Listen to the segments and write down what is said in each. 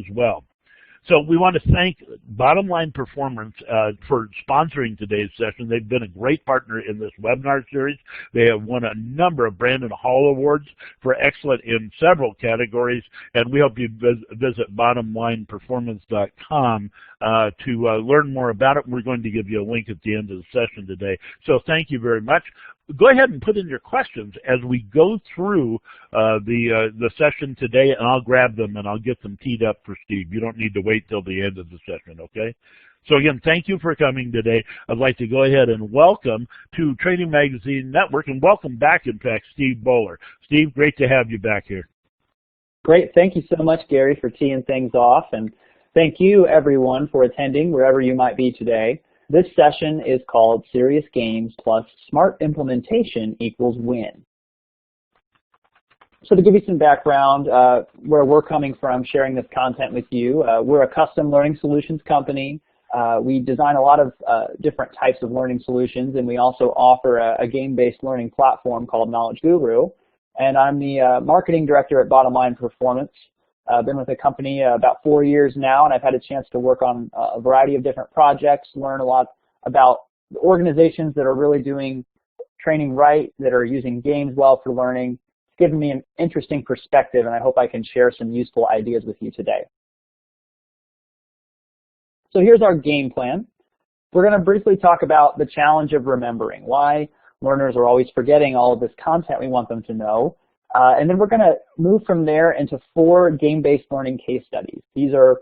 as well. So we want to thank Bottom Line Performance for sponsoring today's session. They've been a great partner in this webinar series. They have won a number of Brandon Hall Awards for excellent in several categories, and we hope you visit bottomlineperformance.com to learn more about it. We're going to give you a link at the end of the session today. So thank you very much. Go ahead and put in your questions as we go through the session today, and I'll grab them and I'll get them teed up for Steve. You don't need to wait till the end of the session, okay? So again, thank you for coming today. I'd like to go ahead and welcome to Training Magazine Network, and welcome back, in fact, Steve Bowler. Steve, great to have you back here. Great. Thank you so much, Gary, for teeing things off, and thank you, everyone, for attending wherever you might be today. This session is called Serious Games plus Smart Implementation equals Win. So to give you some background, where we're coming from sharing this content with you, we're a custom learning solutions company. We design a lot of different types of learning solutions, and we also offer a game-based learning platform called Knowledge Guru. And I'm the marketing director at Bottom Line Performance. I've been with the company about 4 years now, and I've had a chance to work on a variety of different projects, learn a lot about the organizations that are really doing training right, that are using games well for learning. It's given me an interesting perspective, and I hope I can share some useful ideas with you today. So here's our game plan. We're going to briefly talk about the challenge of remembering, why learners are always forgetting all of this content we want them to know. And then we're going to move from there into 4 game-based learning case studies. These are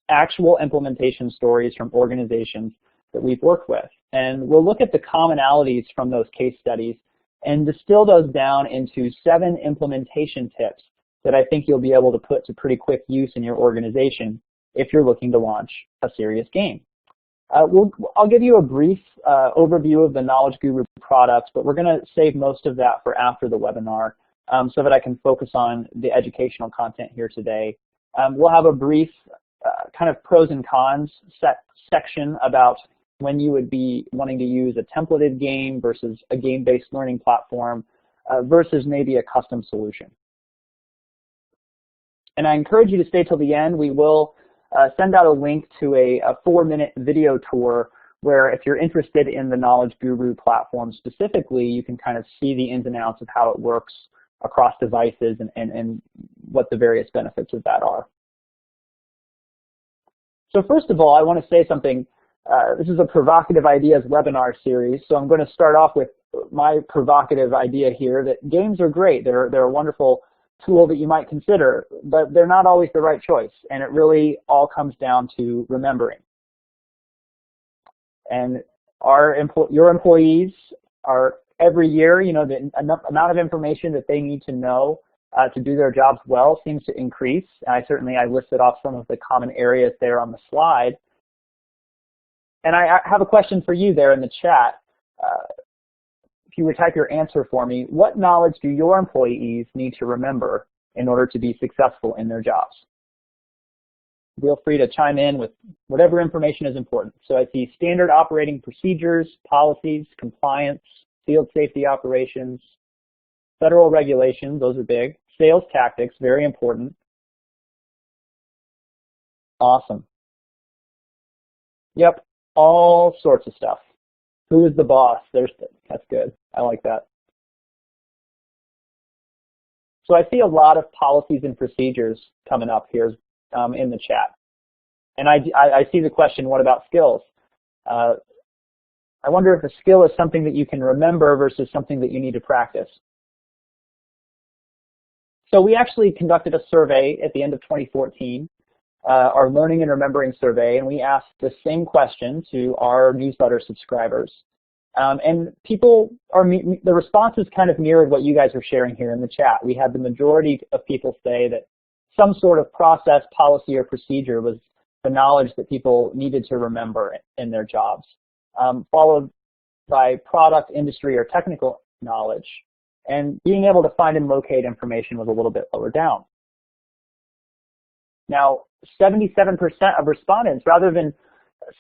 actual implementation stories from organizations that we've worked with. And we'll look at the commonalities from those case studies and distill those down into 7 implementation tips that I think you'll be able to put to pretty quick use in your organization if you're looking to launch a serious game. I'll give you a brief overview of the Knowledge Guru products, but we're going to save most of that for after the webinar. So that I can focus on the educational content here today. We'll have a brief kind of pros and cons section about when you would be wanting to use a templated game versus a game-based learning platform versus maybe a custom solution. And I encourage you to stay till the end. We will send out a link to a 4-minute video tour where if you're interested in the Knowledge Guru platform specifically, you can kind of see the ins and outs of how it works across devices and what the various benefits of that are. So first of all, I want to say something. This is a Provocative Ideas webinar series, so I'm going to start off with my provocative idea here that games are great. They're a wonderful tool that you might consider, but they're not always the right choice, and it really all comes down to remembering. And your employees are every year, you know, the amount of information that they need to know to do their jobs well seems to increase. And I listed off some of the common areas there on the slide. And I have a question for you there in the chat. If you would type your answer for me, what knowledge do your employees need to remember in order to be successful in their jobs? Feel free to chime in with whatever information is important. So I see standard operating procedures, policies, compliance, field safety operations, federal regulations, those are big. Sales tactics, very important. Awesome. Yep, all sorts of stuff. Who is the boss? That's good. I like that. So I see a lot of policies and procedures coming up here in the chat. And I see the question, what about skills? I wonder if a skill is something that you can remember versus something that you need to practice. So we actually conducted a survey at the end of 2014, our Learning and Remembering Survey, and we asked the same question to our newsletter subscribers. And the responses kind of mirrored what you guys are sharing here in the chat. We had the majority of people say that some sort of process, policy, or procedure was the knowledge that people needed to remember in their jobs. Followed by product, industry, or technical knowledge. And being able to find and locate information was a little bit lower down. Now, 77% of respondents, rather than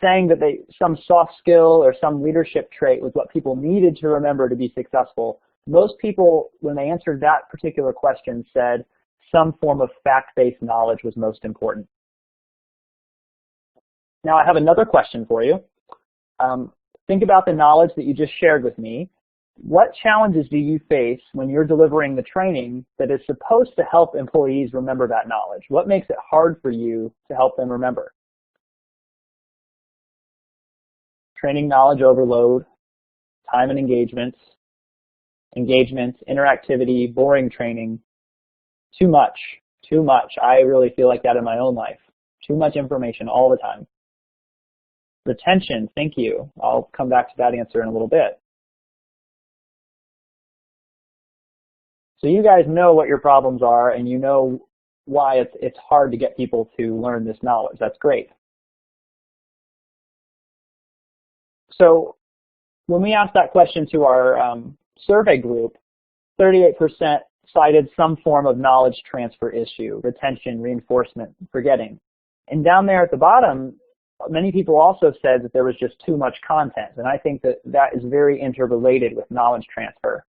saying that some soft skill or some leadership trait was what people needed to remember to be successful, most people, when they answered that particular question, said some form of fact-based knowledge was most important. Now I have another question for you. Think about the knowledge that you just shared with me. What challenges do you face when you're delivering the training that is supposed to help employees remember that knowledge? What makes it hard for you to help them remember? Training knowledge overload, time and engagement, interactivity, boring training, too much. I really feel like that in my own life. Too much information all the time. Retention, thank you. I'll come back to that answer in a little bit. So you guys know what your problems are, and you know why it's hard to get people to learn this knowledge. That's great. So when we asked that question to our survey group, 38% cited some form of knowledge transfer issue, retention, reinforcement, forgetting. And down there at the bottom, many people also said that there was just too much content, and I think that that is very interrelated with knowledge transfer.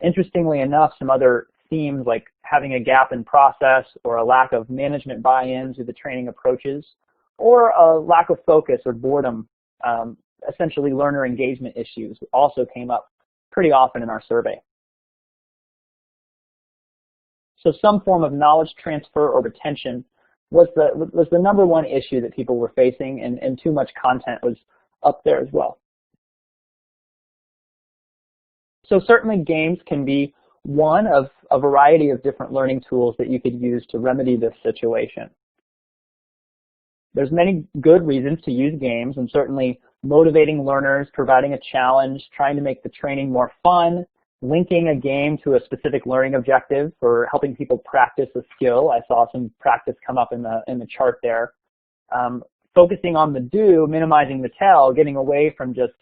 Interestingly enough, some other themes like having a gap in process or a lack of management buy-in to the training approaches or a lack of focus or boredom, essentially learner engagement issues, also came up pretty often in our survey. So some form of knowledge transfer or retention was the number one issue that people were facing, and too much content was up there as well. So certainly games can be one of a variety of different learning tools that you could use to remedy this situation. There's many good reasons to use games, and certainly motivating learners, providing a challenge, trying to make the training more fun, linking a game to a specific learning objective, or helping people practice a skill. I saw some practice come up in the chart there. Focusing on the do, minimizing the tell, getting away from just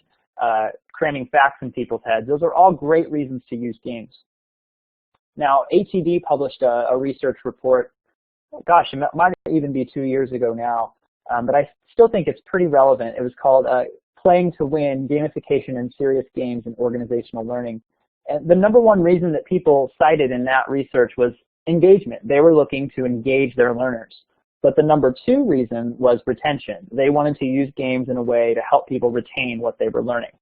cramming facts in people's heads. Those are all great reasons to use games. Now, ATD published a research report, gosh, it might even be 2 years ago now, but I still think it's pretty relevant. It was called Playing to Win, Gamification in Serious Games and Organizational Learning. And the number one reason that people cited in that research was engagement. They were looking to engage their learners. But the number two reason was retention. They wanted to use games in a way to help people retain what they were learning.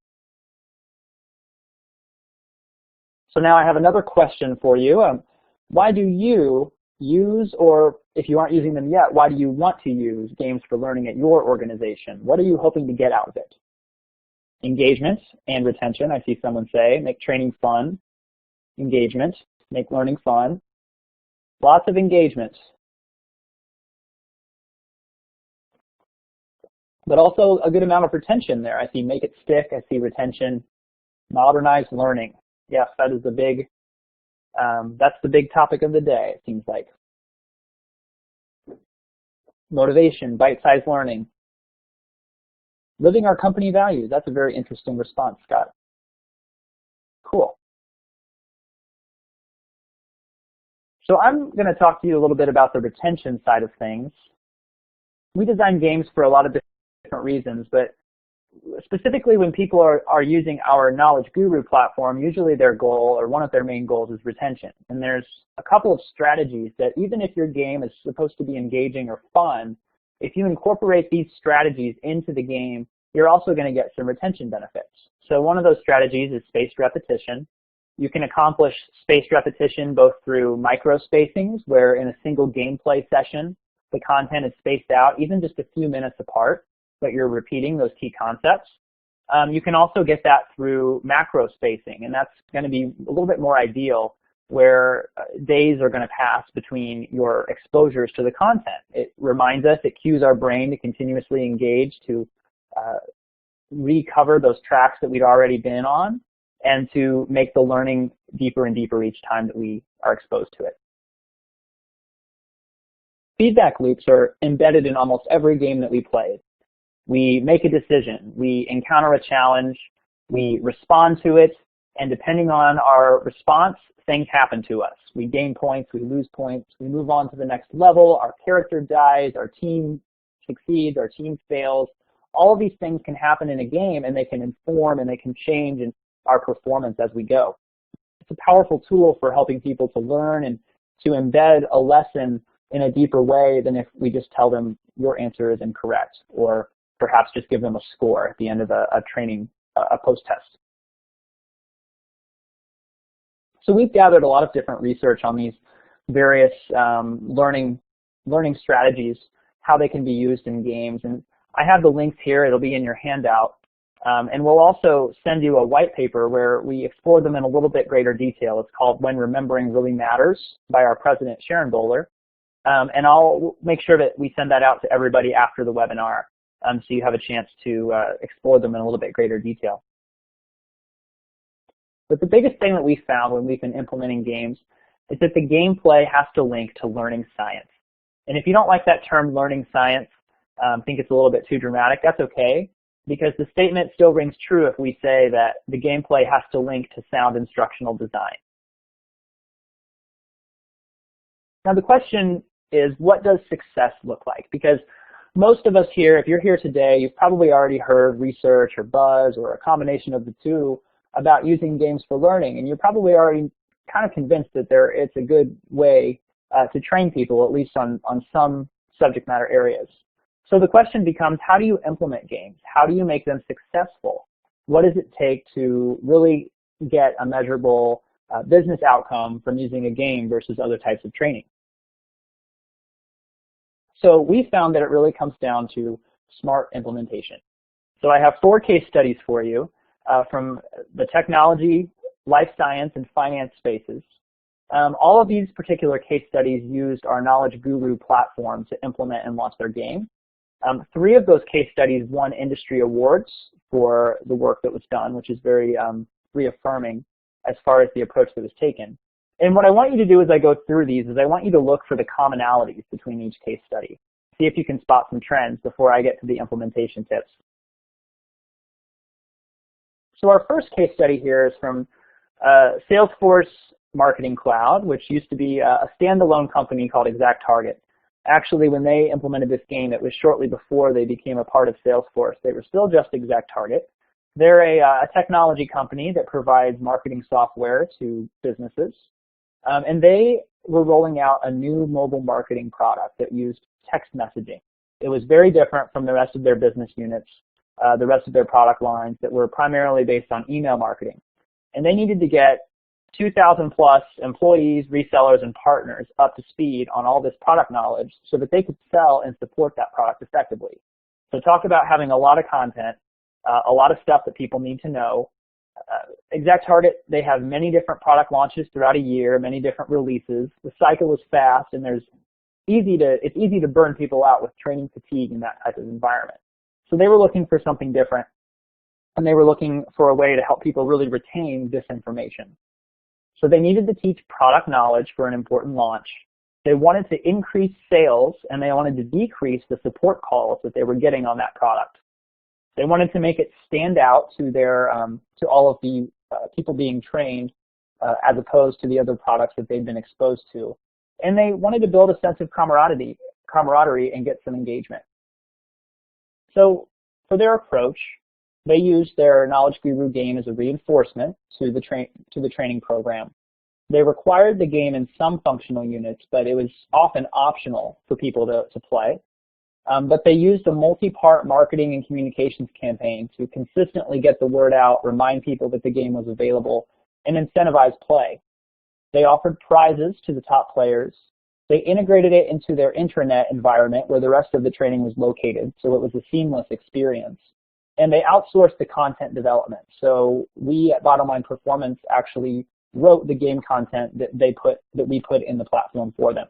So now I have another question for you. Why do you use, or if you aren't using them yet, why do you want to use games for learning at your organization? What are you hoping to get out of it? Engagement and retention, I see someone say. Make training fun. Engagement. Make learning fun. Lots of engagement. But also a good amount of retention there. I see make it stick. I see retention. Modernize learning. Yes, that is the big, that's the big topic of the day, it seems like. Motivation, bite-sized learning. Living our company values. That's a very interesting response, Scott. Cool. So I'm going to talk to you a little bit about the retention side of things. We design games for a lot of different reasons, but specifically when people are using our Knowledge Guru platform, usually their goal, or one of their main goals, is retention. And there's a couple of strategies that even if your game is supposed to be engaging or fun, if you incorporate these strategies into the game, you're also going to get some retention benefits. So one of those strategies is spaced repetition. You can accomplish spaced repetition both through micro-spacings, where in a single gameplay session, the content is spaced out even just a few minutes apart, but you're repeating those key concepts. You can also get that through macro spacing, and that's going to be a little bit more ideal, where days are going to pass between your exposures to the content. It reminds us, it cues our brain to continuously engage, to recover those tracks that we'd already been on, and to make the learning deeper and deeper each time that we are exposed to it. Feedback loops are embedded in almost every game that we play. We make a decision, we encounter a challenge, we respond to it, and depending on our response, things happen to us. We gain points, we lose points, we move on to the next level, our character dies, our team succeeds, our team fails. All of these things can happen in a game, and they can inform and they can change in our performance as we go. It's a powerful tool for helping people to learn and to embed a lesson in a deeper way than if we just tell them your answer is incorrect, or perhaps just give them a score at the end of a training, a post-test. So we've gathered a lot of different research on these various learning strategies, how they can be used in games. And I have the links here. It'll be in your handout. And we'll also send you a white paper where we explore them in a little bit greater detail. It's called When Remembering Really Matters by our president, Sharon Bowler. And I'll make sure that we send that out to everybody after the webinar so you have a chance to explore them in a little bit greater detail. But the biggest thing that we found when we've been implementing games is that the gameplay has to link to learning science. And if you don't like that term, learning science, think it's a little bit too dramatic, that's okay, because the statement still rings true if we say that the gameplay has to link to sound instructional design. Now the question is, what does success look like? Because most of us here, if you're here today, you've probably already heard research or buzz or a combination of the two about using games for learning, and you're probably already kind of convinced that it's a good way to train people, at least on some subject matter areas. So the question becomes, how do you implement games? How do you make them successful? What does it take to really get a measurable business outcome from using a game versus other types of training? So we found that it really comes down to smart implementation. So I have 4 case studies for you from the technology, life science, and finance spaces. All of these particular case studies used our Knowledge Guru platform to implement and launch their game. 3 of those case studies won industry awards for the work that was done, which is very reaffirming as far as the approach that was taken. And what I want you to do as I go through these is I want you to look for the commonalities between each case study. See if you can spot some trends before I get to the implementation tips. So our first case study here is from Salesforce Marketing Cloud, which used to be a standalone company called EXACTTARGET. Actually, when they implemented this game, it was shortly before they became a part of Salesforce. They were still just EXACTTARGET. They're a technology company that provides marketing software to businesses. And they were rolling out a new mobile marketing product that used text messaging. It was very different from the rest of their business units, the rest of their product lines that were primarily based on email marketing. And they needed to get 2,000 plus employees, resellers, and partners up to speed on all this product knowledge so that they could sell and support that product effectively. So talk about having a lot of content, a lot of stuff that people need to know. EXACTTARGET, they have many different product launches throughout a year, many different releases. The cycle is fast, and it's easy to burn people out with training fatigue in that type of environment. So they were looking for something different, and they were looking for a way to help people really retain this information. So they needed to teach product knowledge for an important launch. They wanted to increase sales, and they wanted to decrease the support calls that they were getting on that product. They wanted to make it stand out to to all of the people being trained as opposed to the other products that they've been exposed to. And they wanted to build a sense of camaraderie and get some engagement. So for their approach, they used their Knowledge Guru game as a reinforcement to the training program. They required the game in some functional units, but it was often optional for people to play. But they used a multi-part marketing and communications campaign to consistently get the word out, remind people that the game was available, and incentivize play. They offered prizes to the top players. They integrated it into their intranet environment where the rest of the training was located, so it was a seamless experience. And they outsourced the content development. So we at Bottom Line Performance actually wrote the game content that we put in the platform for them.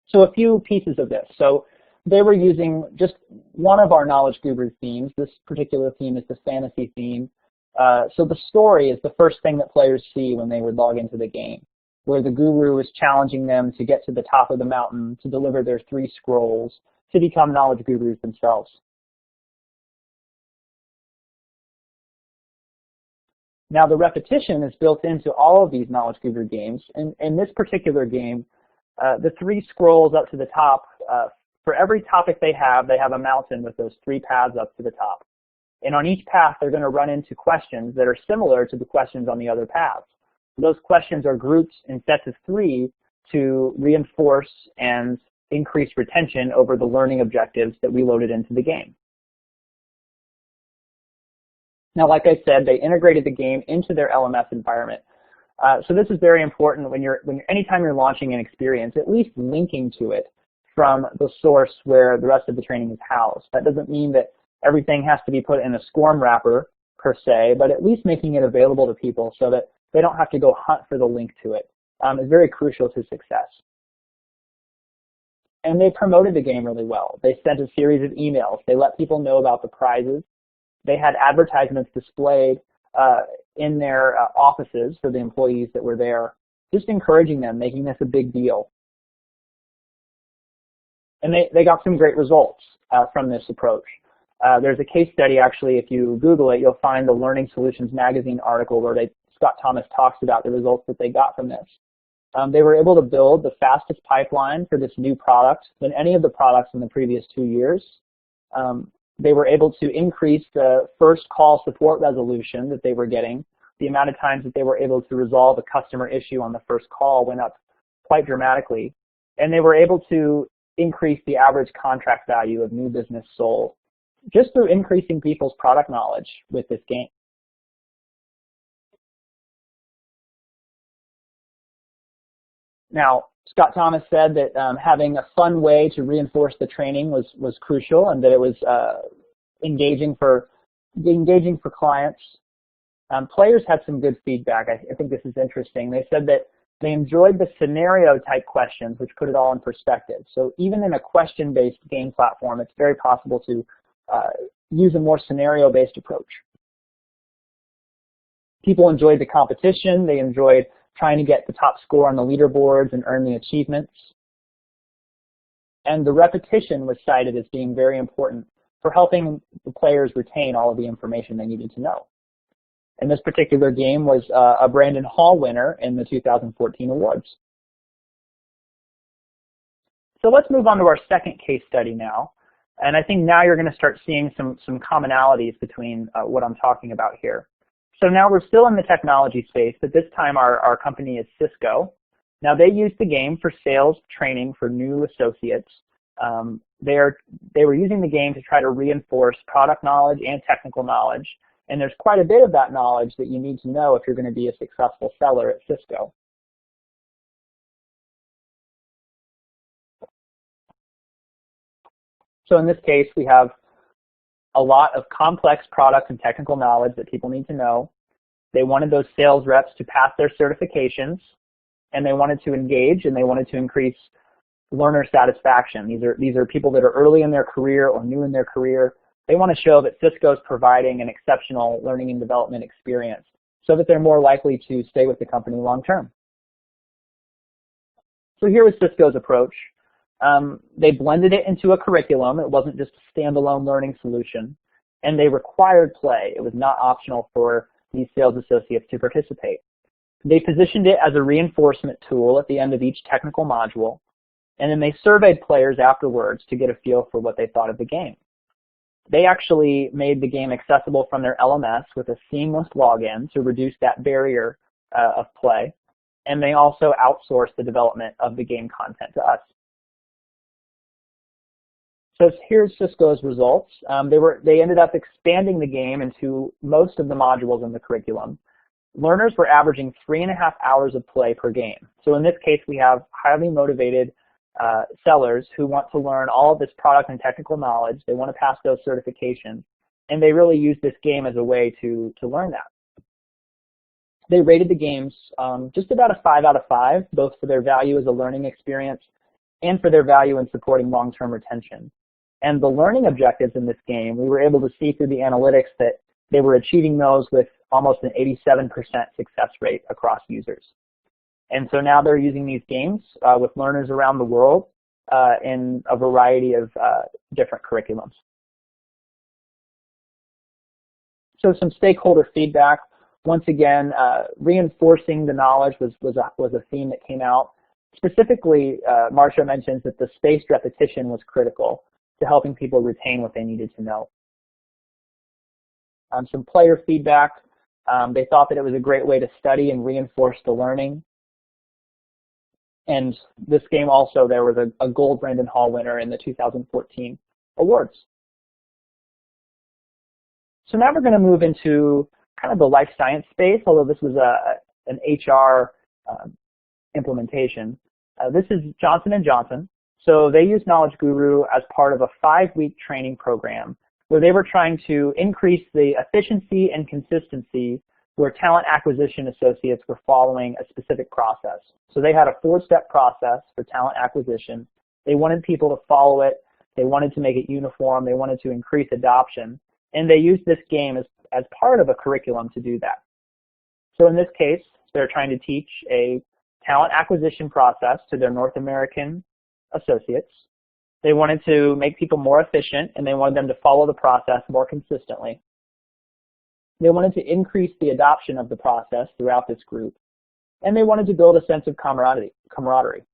So a few pieces of this. So they were using just one of our Knowledge Guru themes. This particular theme is the fantasy theme. So the story is the first thing that players see when they would log into the game, where the guru is challenging them to get to the top of the mountain, to deliver their 3 scrolls, to become knowledge gurus themselves. Now the repetition is built into all of these Knowledge Guru games. In this particular game, the 3 scrolls up to the top, for every topic they have a mountain with those 3 paths up to the top. And on each path, they're going to run into questions that are similar to the questions on the other paths. Those questions are grouped in sets of 3 to reinforce and increased retention over the learning objectives that we loaded into the game. Now, like I said, they integrated the game into their LMS environment. So this is very important anytime you're launching an experience, at least linking to it from the source where the rest of the training is housed. That doesn't mean that everything has to be put in a SCORM wrapper per se, but at least making it available to people so that they don't have to go hunt for the link to it is very crucial to success. And they promoted the game really well. They sent a series of emails. They let people know about the prizes. They had advertisements displayed in their offices for the employees that were there, just encouraging them, making this a big deal. And they got some great results from this approach. There's a case study, actually, if you Google it, you'll find the Learning Solutions magazine article where Scott Thomas talks about the results that they got from this. They were able to build the fastest pipeline for this new product than any of the products in the previous 2 years. They were able to increase the first call support resolution that they were getting. The amount of times that they were able to resolve a customer issue on the first call went up quite dramatically. And they were able to increase the average contract value of new business sold just through increasing people's product knowledge with this game. Now, Scott Thomas said that having a fun way to reinforce the training was crucial, and that it was engaging for clients. Players had some good feedback. I think this is interesting. They said that they enjoyed the scenario type questions, which put it all in perspective. So even in a question-based game platform, it's very possible to use a more scenario-based approach. People enjoyed the competition. They enjoyed trying to get the top score on the leaderboards and earn the achievements. And the repetition was cited as being very important for helping the players retain all of the information they needed to know. And this particular game was a Brandon Hall winner in the 2014 awards. So let's move on to our second case study now. And I think now you're going to start seeing some commonalities between what I'm talking about here. So now we're still in the technology space, but this time our company is Cisco. Now they use the game for sales training for new associates. They were using the game to try to reinforce product knowledge and technical knowledge. And there's quite a bit of that knowledge that you need to know if you're going to be a successful seller at Cisco. So in this case, we have a lot of complex product and technical knowledge that people need to know. They wanted those sales reps to pass their certifications, and they wanted to engage, and they wanted to increase learner satisfaction. These are people that are early in their career or new in their career. They want to show that Cisco is providing an exceptional learning and development experience so that they're more likely to stay with the company long term. So here was Cisco's approach. They blended it into a curriculum. It wasn't just a standalone learning solution. And they required play. It was not optional for these sales associates to participate. They positioned it as a reinforcement tool at the end of each technical module. And then they surveyed players afterwards to get a feel for what they thought of the game. They actually made the game accessible from their LMS with a seamless login to reduce that barrier of play. And they also outsourced the development of the game content to us. So here's Cisco's results. They ended up expanding the game into most of the modules in the curriculum. Learners were averaging 3.5 hours of play per game. So in this case, we have highly motivated sellers who want to learn all of this product and technical knowledge. They want to pass those certifications, and they really use this game as a way to learn that. They rated the games just about a 5 out of 5, both for their value as a learning experience and for their value in supporting long-term retention. And the learning objectives in this game, we were able to see through the analytics that they were achieving those with almost an 87% success rate across users. And so now they're using these games with learners around the world in a variety of different curriculums. So some stakeholder feedback. Once again, reinforcing the knowledge was a theme that came out. Specifically, Marcia mentions that the spaced repetition was critical to helping people retain what they needed to know. Some player feedback. They thought that it was a great way to study and reinforce the learning. And this game also, there was a gold Brandon Hall winner in the 2014 awards. So now we're going to move into kind of the life science space, although this was an HR implementation. This is Johnson & Johnson. So they use Knowledge Guru as part of a 5-week training program where they were trying to increase the efficiency and consistency where talent acquisition associates were following a specific process. So they had a 4-step process for talent acquisition. They wanted people to follow it. They wanted to make it uniform. They wanted to increase adoption. And they used this game as part of a curriculum to do that. So in this case, they're trying to teach a talent acquisition process to their North American associates. They wanted to make people more efficient, and they wanted them to follow the process more consistently. They wanted to increase the adoption of the process throughout this group, and they wanted to build a sense of camaraderie.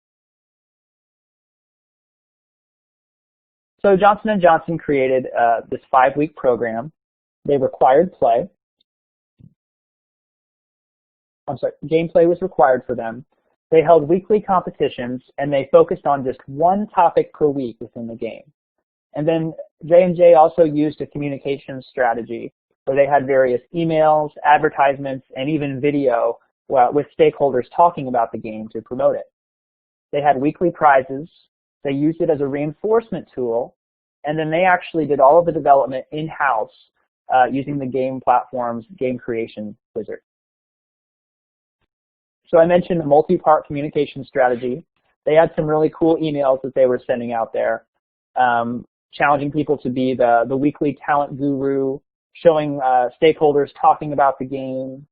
So Johnson & Johnson created this 5-week program. They required play. Gameplay was required for them. They held weekly competitions, and they focused on just one topic per week within the game. And then J&J also used a communication strategy where they had various emails, advertisements, and even video with stakeholders talking about the game to promote it. They had weekly prizes. They used it as a reinforcement tool, and then they actually did all of the development in-house using the game platform's game creation wizard. So I mentioned the multi-part communication strategy. They had some really cool emails that they were sending out there, challenging people to be the weekly talent guru, showing stakeholders talking about the game.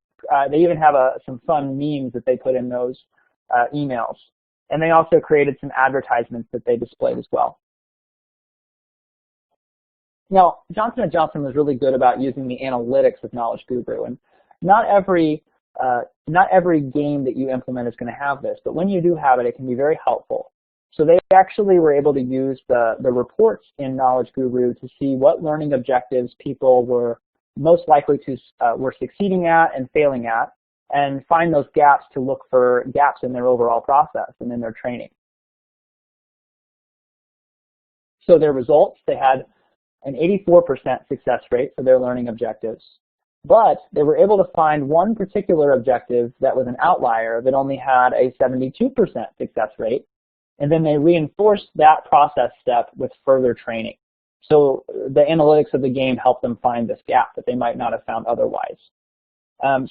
They even have some fun memes that they put in those emails. And they also created some advertisements that they displayed as well. Now, Johnson & Johnson was really good about using the analytics of Knowledge Guru, and not every game that you implement is going to have this, but when you do have it, it can be very helpful. So they actually were able to use the reports in Knowledge Guru to see what learning objectives people were most likely to were succeeding at and failing at, and find those gaps to look for gaps in their overall process and in their training. So their results, they had an 84% success rate for their learning objectives, but they were able to find one particular objective that was an outlier that only had a 72% success rate, and then they reinforced that process step with further training. So the analytics of the game helped them find this gap that they might not have found otherwise.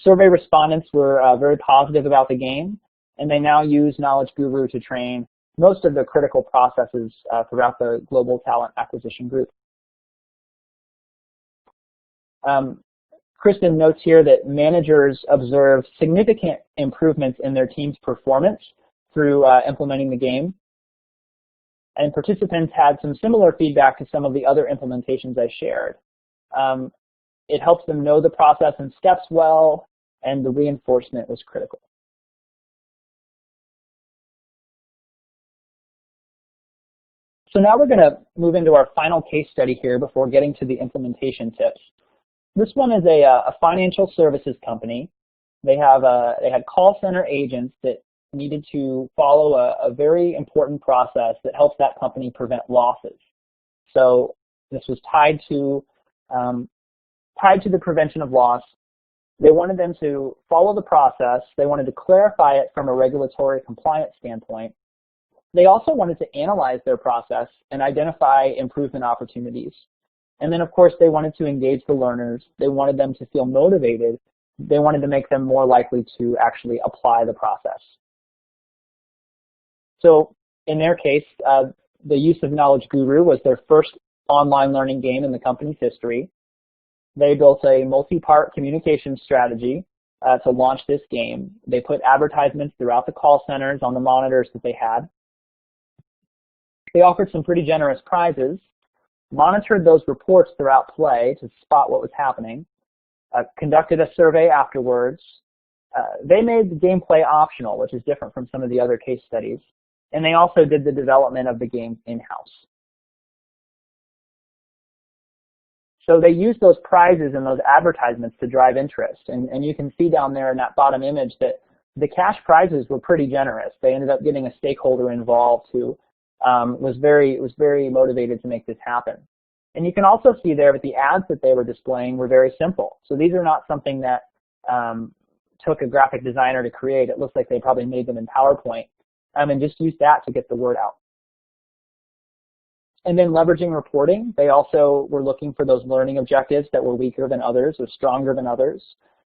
Survey respondents were very positive about the game, and they now use Knowledge Guru to train most of the critical processes throughout the global talent acquisition group. Kristen notes here that managers observed significant improvements in their team's performance through implementing the game. And participants had some similar feedback to some of the other implementations I shared. It helps them know the process and steps well, and the reinforcement was critical. So now we're going to move into our final case study here before getting to the implementation tips. This one is a financial services company. They had call center agents that needed to follow a very important process that helps that company prevent losses. So this was tied to the prevention of loss. They wanted them to follow the process. They wanted to clarify it from a regulatory compliance standpoint. They also wanted to analyze their process and identify improvement opportunities. And then, of course, they wanted to engage the learners. They wanted them to feel motivated. They wanted to make them more likely to actually apply the process. So in their case, the use of Knowledge Guru was their first online learning game in the company's history. They built a multi-part communication strategy to launch this game. They put advertisements throughout the call centers on the monitors that they had. They offered some pretty generous prizes, monitored those reports throughout play to spot what was happening, conducted a survey afterwards. They made the gameplay optional, which is different from some of the other case studies, and they also did the development of the game in-house. So they used those prizes and those advertisements to drive interest, and you can see down there in that bottom image that the cash prizes were pretty generous. They ended up getting a stakeholder involved who was very motivated to make this happen. And you can also see there that the ads that they were displaying were very simple. So these are not something that took a graphic designer to create. It looks like they probably made them in PowerPoint and just used that to get the word out. And then leveraging reporting, they also were looking for those learning objectives that were weaker than others or stronger than others.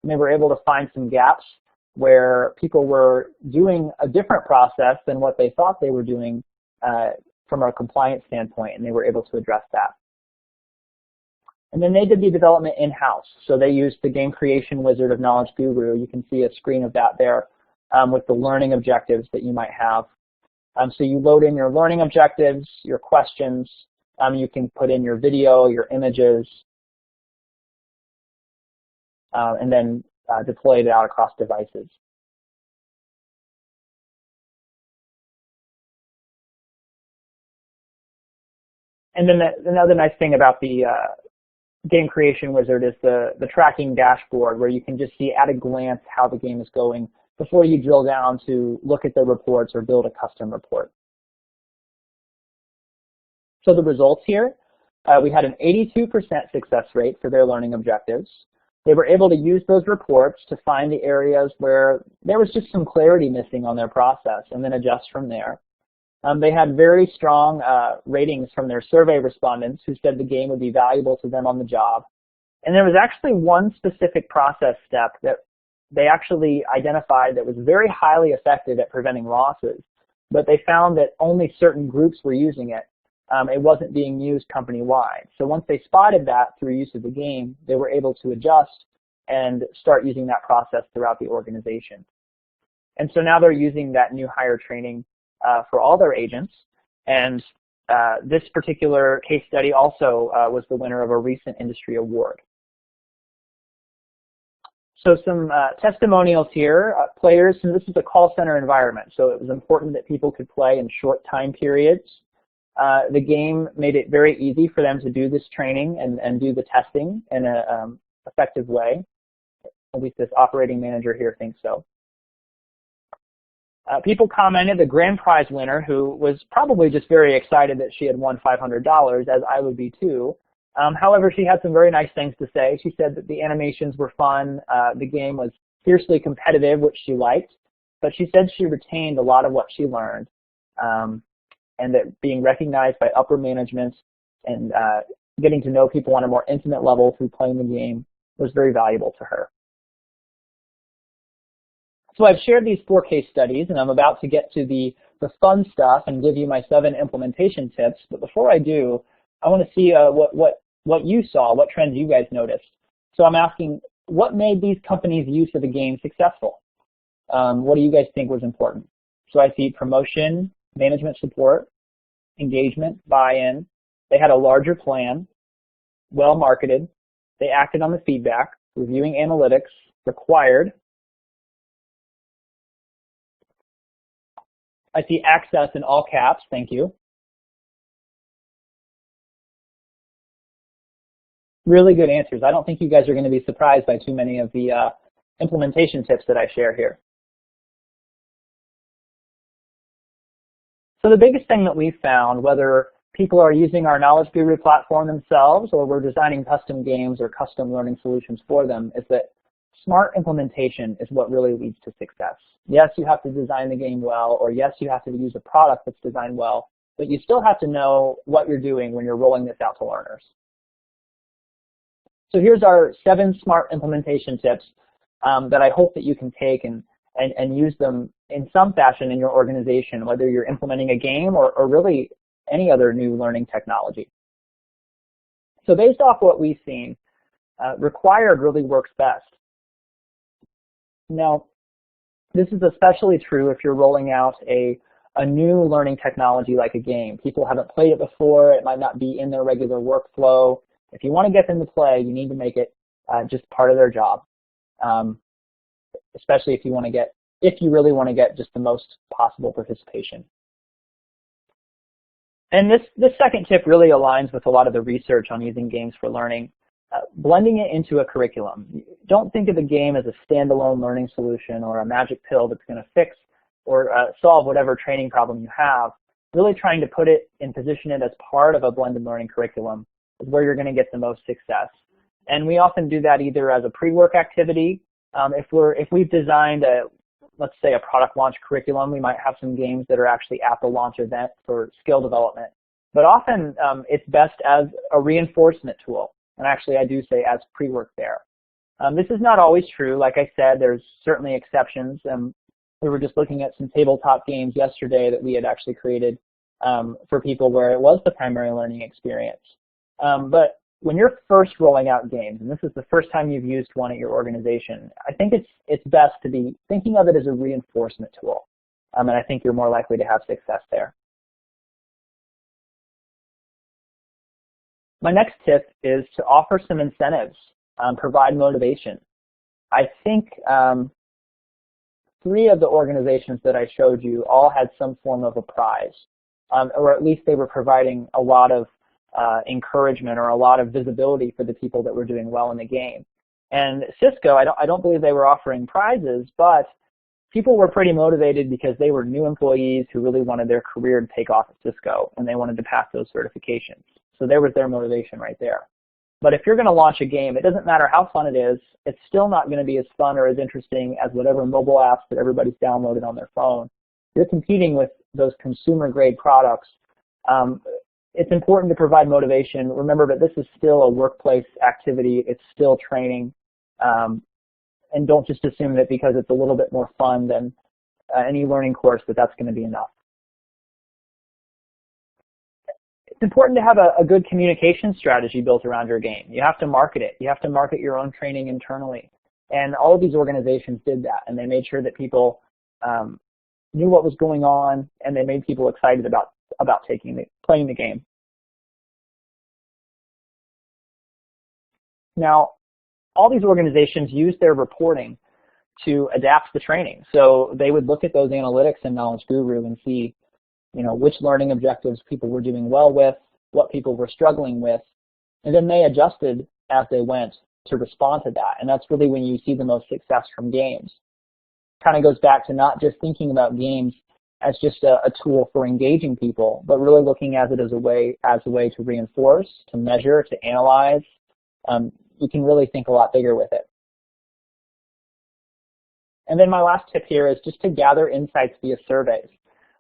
And they were able to find some gaps where people were doing a different process than what they thought they were doing from a compliance standpoint, and they were able to address that. And then they did the development in-house. So they used the game creation wizard of Knowledge Guru. You can see a screen of that there with the learning objectives that you might have. So you load in your learning objectives, your questions. You can put in your video, your images, and then deploy it out across devices. And then another nice thing about the game creation wizard is the tracking dashboard, where you can just see at a glance how the game is going before you drill down to look at the reports or build a custom report. So the results here, we had an 82% success rate for their learning objectives. They were able to use those reports to find the areas where there was just some clarity missing on their process and then adjust from there. They had very strong ratings from their survey respondents who said the game would be valuable to them on the job. And there was actually one specific process step that they actually identified that was very highly effective at preventing losses, but they found that only certain groups were using it. It wasn't being used company-wide. So once they spotted that through use of the game, they were able to adjust and start using that process throughout the organization. And so now they're using that new hire training for all their agents. And this particular case study also was the winner of a recent industry award. So some testimonials here. Players, and this is a call center environment, so it was important that people could play in short time periods. The game made it very easy for them to do this training and do the testing in an effective way. At least this operating manager here thinks so. People commented, the grand prize winner, who was probably just very excited that she had won $500, as I would be too. However, she had some very nice things to say. She said that the animations were fun, the game was fiercely competitive, which she liked, but she said she retained a lot of what she learned, and that being recognized by upper management and getting to know people on a more intimate level through playing the game was very valuable to her. So I've shared these 4 case studies, and I'm about to get to the fun stuff and give you my 7 implementation tips. But before I do, I want to see what you saw, what trends you guys noticed. So I'm asking, what made these companies' use of the game successful? What do you guys think was important? So I see promotion, management support, engagement, buy-in. They had a larger plan, well marketed. They acted on the feedback, reviewing analytics, required. I see access in all caps, thank you. Really good answers. I don't think you guys are going to be surprised by too many of the implementation tips that I share here. So the biggest thing that we found, whether people are using our Knowledge Guru platform themselves or we're designing custom games or custom learning solutions for them, is that smart implementation is what really leads to success. Yes, you have to design the game well, or yes, you have to use a product that's designed well, but you still have to know what you're doing when you're rolling this out to learners. So here's our 7 smart implementation tips that I hope that you can take and use them in some fashion in your organization, whether you're implementing a game or really any other new learning technology. So based off what we've seen, required really works best. Now, this is especially true if you're rolling out a new learning technology like a game. People haven't played it before. It might not be in their regular workflow. If you want to get them to play, you need to make it just part of their job, especially if you really want to get just the most possible participation. And this second tip really aligns with a lot of the research on using games for learning. Blending it into a curriculum. don't think of the game as a standalone learning solution or a magic pill that's going to fix or solve whatever training problem you have. Really trying to put it and position it as part of a blended learning curriculum is where you're going to get the most success. And we often do that either as a pre-work activity. If we've designed let's say a product launch curriculum, we might have some games that are actually at the launch event for skill development. But often it's best as a reinforcement tool. And actually I do say as pre-work there. This is not always true. Like I said, there's certainly exceptions. We were just looking at some tabletop games yesterday that we had actually created for people where it was the primary learning experience. But when you're first rolling out games, and this is the first time you've used one at your organization, I think it's best to be thinking of it as a reinforcement tool. And I think you're more likely to have success there. My next tip is to offer some incentives, provide motivation. I think 3 of the organizations that I showed you all had some form of a prize, or at least they were providing a lot of encouragement or a lot of visibility for the people that were doing well in the game. And Cisco, I don't believe they were offering prizes, but people were pretty motivated because they were new employees who really wanted their career to take off at Cisco, and they wanted to pass those certifications. So there was their motivation right there. But if you're going to launch a game, it doesn't matter how fun it is, it's still not going to be as fun or as interesting as whatever mobile apps that everybody's downloaded on their phone. You're competing with those consumer-grade products. It's important to provide motivation. Remember that this is still a workplace activity. It's still training. And don't just assume that because it's a little bit more fun than any learning course that's going to be enough. It's important to have a good communication strategy built around your game. You have to market it. You have to market your own training internally. And all of these organizations did that, and they made sure that people knew what was going on, and they made people excited about playing the game. Now, all these organizations use their reporting to adapt the training. So they would look at those analytics in Knowledge Guru and see, which learning objectives people were doing well with, what people were struggling with, and then they adjusted as they went to respond to that. And that's really when you see the most success from games. Kind of goes back to not just thinking about games as just a tool for engaging people, but really looking at it as a way to reinforce, to measure, to analyze. You can really think a lot bigger with it. And then my last tip here is just to gather insights via surveys.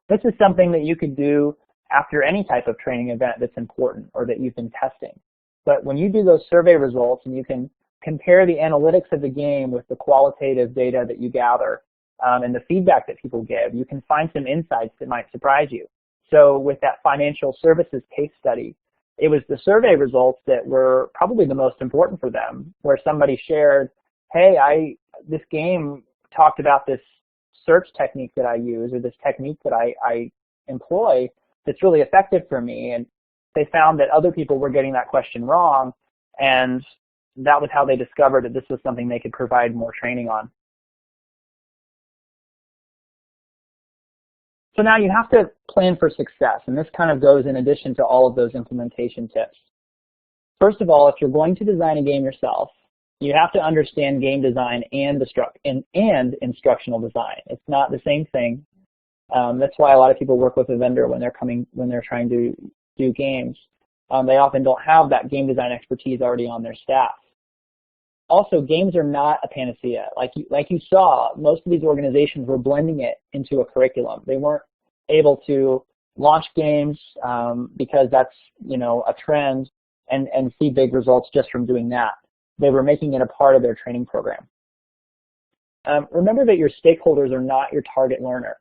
This is something that you could do after any type of training event that's important or that you've been testing. But when you do those survey results and you can compare the analytics of the game with the qualitative data that you gather and the feedback that people give, you can find some insights that might surprise you. So with that financial services case study, it was the survey results that were probably the most important for them, where somebody shared, hey, this game talked about this search technique that I use or this technique that I employ that's really effective for me. And they found that other people were getting that question wrong, and that was how they discovered that this was something they could provide more training on. So now you have to plan for success, and this kind of goes in addition to all of those implementation tips. First of all, if you're going to design a game yourself, you have to understand game design and instructional design. It's not the same thing. That's why a lot of people work with a vendor when they're trying to do games. They often don't have that game design expertise already on their staff. Also, games are not a panacea. Like you saw, most of these organizations were blending it into a curriculum. They weren't able to launch games because that's a trend and see big results just from doing that. They were making it a part of their training program. Remember that your stakeholders are not your target learner.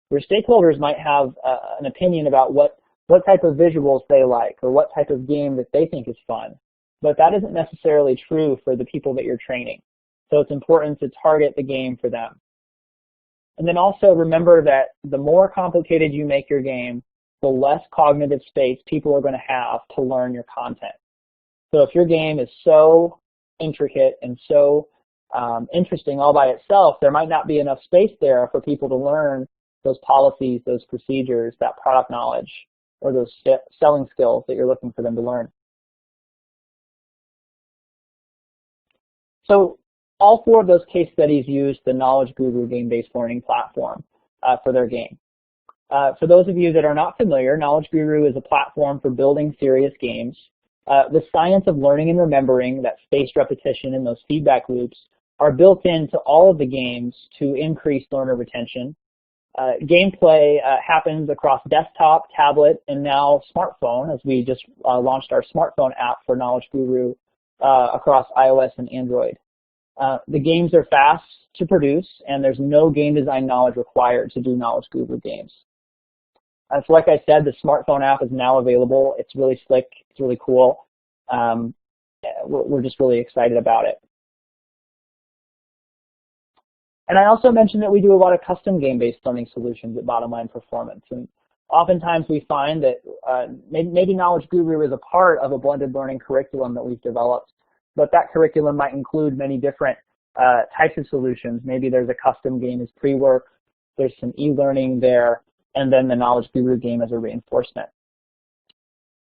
Your stakeholders might have an opinion about what type of visuals they like or what type of game that they think is fun. But that isn't necessarily true for the people that you're training. So it's important to target the game for them. And then also remember that the more complicated you make your game, the less cognitive space people are going to have to learn your content. So if your game is so intricate and so interesting all by itself, there might not be enough space there for people to learn those policies, those procedures, that product knowledge, or those selling skills that you're looking for them to learn. So all 4 of those case studies use the Knowledge Guru game-based learning platform for their game. For those of you that are not familiar, Knowledge Guru is a platform for building serious games. The science of learning and remembering, that spaced repetition and those feedback loops, are built into all of the games to increase learner retention. Gameplay happens across desktop, tablet, and now smartphone, as we just launched our smartphone app for Knowledge Guru across iOS and Android. The games are fast to produce, and there's no game design knowledge required to do Knowledge Guru games. So like I said, the smartphone app is now available. It's really slick. It's really cool. We're just really excited about it. And I also mentioned that we do a lot of custom game-based learning solutions at Bottom Line Performance. And oftentimes we find that maybe Knowledge Guru is a part of a blended learning curriculum that we've developed, but that curriculum might include many different types of solutions. Maybe there's a custom game as pre-work, there's some e-learning there, and then the Knowledge Guru game as a reinforcement.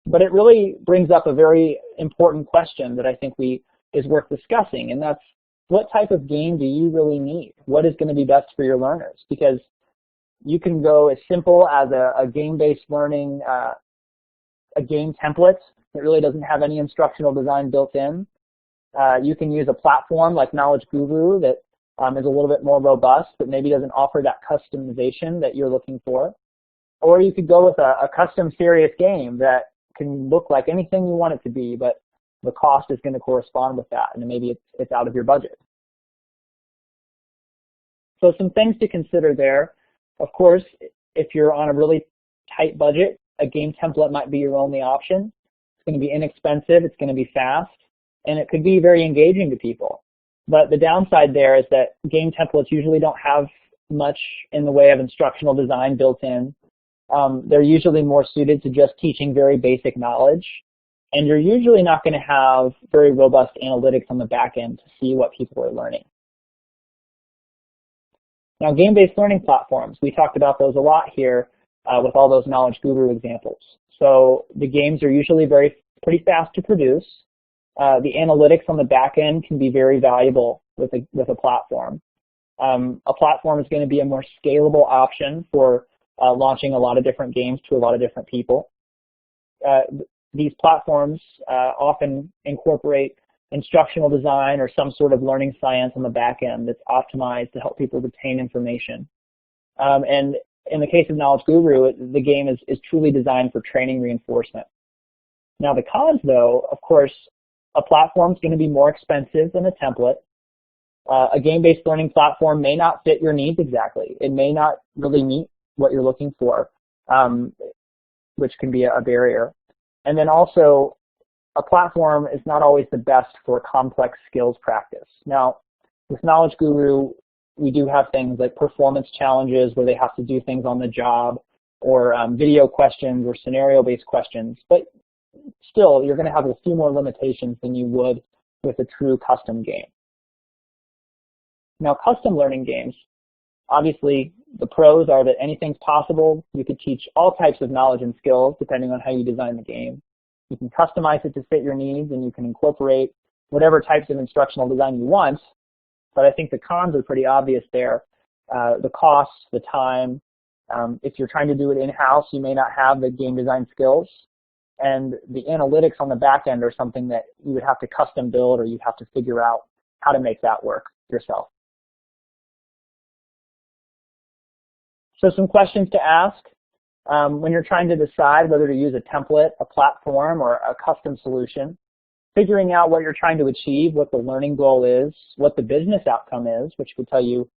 But it really brings up a very important question that I think is worth discussing, and that's, what type of game do you really need? What is going to be best for your learners? Because you can go as simple as a game-based learning, a game template that really doesn't have any instructional design built in. You can use a platform like Knowledge Guru that is a little bit more robust, but maybe doesn't offer that customization that you're looking for. Or you could go with a custom serious game that can look like anything you want it to be, but the cost is going to correspond with that, and maybe it's out of your budget. So some things to consider there. Of course, if you're on a really tight budget, a game template might be your only option. It's going to be inexpensive, it's going to be fast, and it could be very engaging to people. But the downside there is that game templates usually don't have much in the way of instructional design built in. They're usually more suited to just teaching very basic knowledge. And you're usually not going to have very robust analytics on the back end to see what people are learning. Now, game-based learning platforms, we talked about those a lot here with all those Knowledge Guru examples. So the games are usually pretty fast to produce. The analytics on the back end can be very valuable with a platform. A platform is going to be a more scalable option for launching a lot of different games to a lot of different people. These platforms often incorporate instructional design or some sort of learning science on the back end that's optimized to help people retain information. And in the case of Knowledge Guru, the game is truly designed for training reinforcement. Now the cons, though, of course, a platform is going to be more expensive than a template. A game-based learning platform may not fit your needs exactly. It may not really meet what you're looking for, which can be a barrier. And then also, a platform is not always the best for complex skills practice. Now, with Knowledge Guru, we do have things like performance challenges where they have to do things on the job, or video questions or scenario-based questions. But still, you're going to have a few more limitations than you would with a true custom game. Now, custom learning games, obviously, the pros are that anything's possible. You could teach all types of knowledge and skills depending on how you design the game. You can customize it to fit your needs, and you can incorporate whatever types of instructional design you want. But I think the cons are pretty obvious there. The costs, the time. If you're trying to do it in-house, you may not have the game design skills. And the analytics on the back end are something that you would have to custom build, or you'd have to figure out how to make that work yourself. So some questions to ask when you're trying to decide whether to use a template, a platform, or a custom solution. Figuring out what you're trying to achieve, what the learning goal is, what the business outcome is, which could tell you,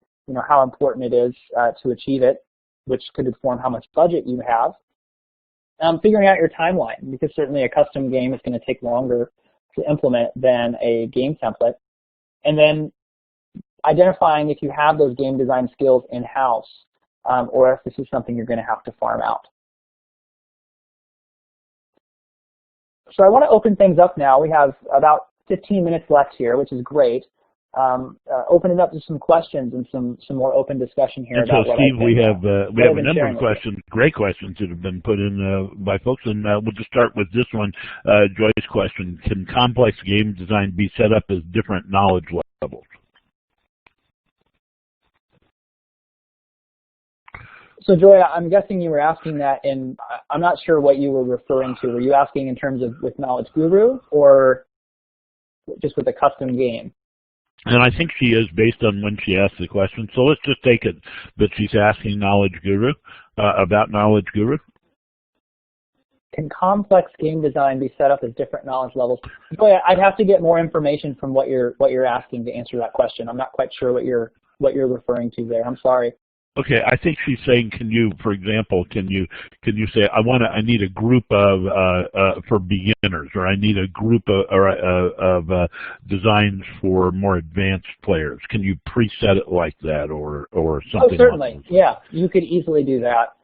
how important it is to achieve it, which could inform how much budget you have. Figuring out your timeline, because certainly a custom game is going to take longer to implement than a game template. And then identifying if you have those game design skills in-house, or if this is something you're going to have to farm out. So I want to open things up now. We have about 15 minutes left here, which is great. Open it up to some questions and some more open discussion here. And so, Steve, we have a number of questions, great questions that have been put in by folks, and we'll just start with this one. Joy's question: can complex game design be set up as different knowledge levels? So Joy, I'm guessing you were asking that, and I'm not sure what you were referring to. Were you asking in terms of with Knowledge Guru or just with a custom game? And I think she is based on when she asked the question. So let's just take it that she's asking Knowledge Guru about Knowledge Guru. Can complex game design be set up as different knowledge levels? Boy, I'd have to get more information from what you're asking to answer that question. I'm not quite sure what you're referring to there. I'm sorry. Okay, I think she's saying, can you, for example, can you say, I need a group of for beginners, or I need a group of designs for more advanced players. Can you preset it like that, or something? Oh, certainly. Yeah, you could easily do that.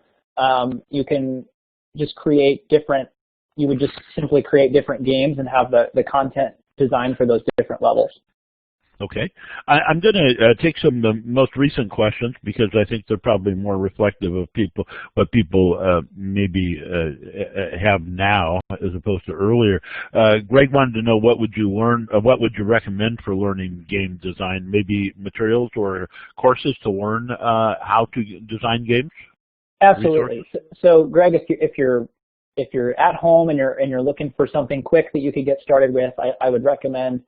You can just create different. You would just simply create different games and have the content designed for those different levels. Okay. I'm going to take some of the most recent questions because I think they're probably more reflective of what people maybe have now as opposed to earlier. Greg wanted to know what would you recommend for learning game design? Maybe materials or courses to learn how to design games? Absolutely. So Greg, if you're at home and you're looking for something quick that you could get started with, I would recommend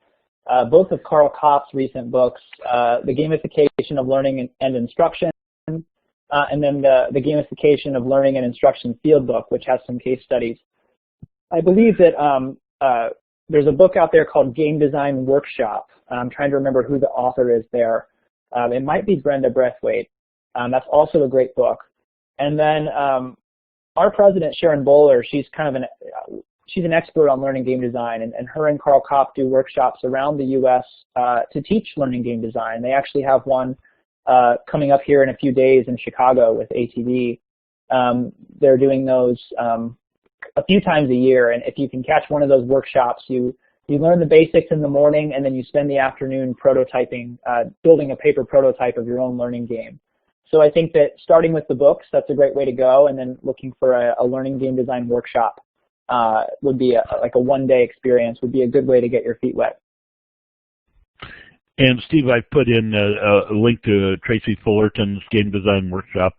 both of Carl Kopp's recent books, The Gamification of Learning and Instruction, and then the Gamification of Learning and Instruction Field Book, which has some case studies. I believe that there's a book out there called Game Design Workshop. I'm trying to remember who the author is there. It might be Brenda Braithwaite. That's also a great book. And then our president, Sharon Bowler, she's an expert on learning game design, and her and Carl Kopp do workshops around the U.S. To teach learning game design. They actually have one coming up here in a few days in Chicago with ATV. They're doing those a few times a year, and if you can catch one of those workshops, you learn the basics in the morning, and then you spend the afternoon prototyping, building a paper prototype of your own learning game. So I think that starting with the books, that's a great way to go, and then looking for a learning game design workshop would be like a one-day experience, would be a good way to get your feet wet. And Steve, I put in a link to Tracy Fullerton's Game Design Workshop,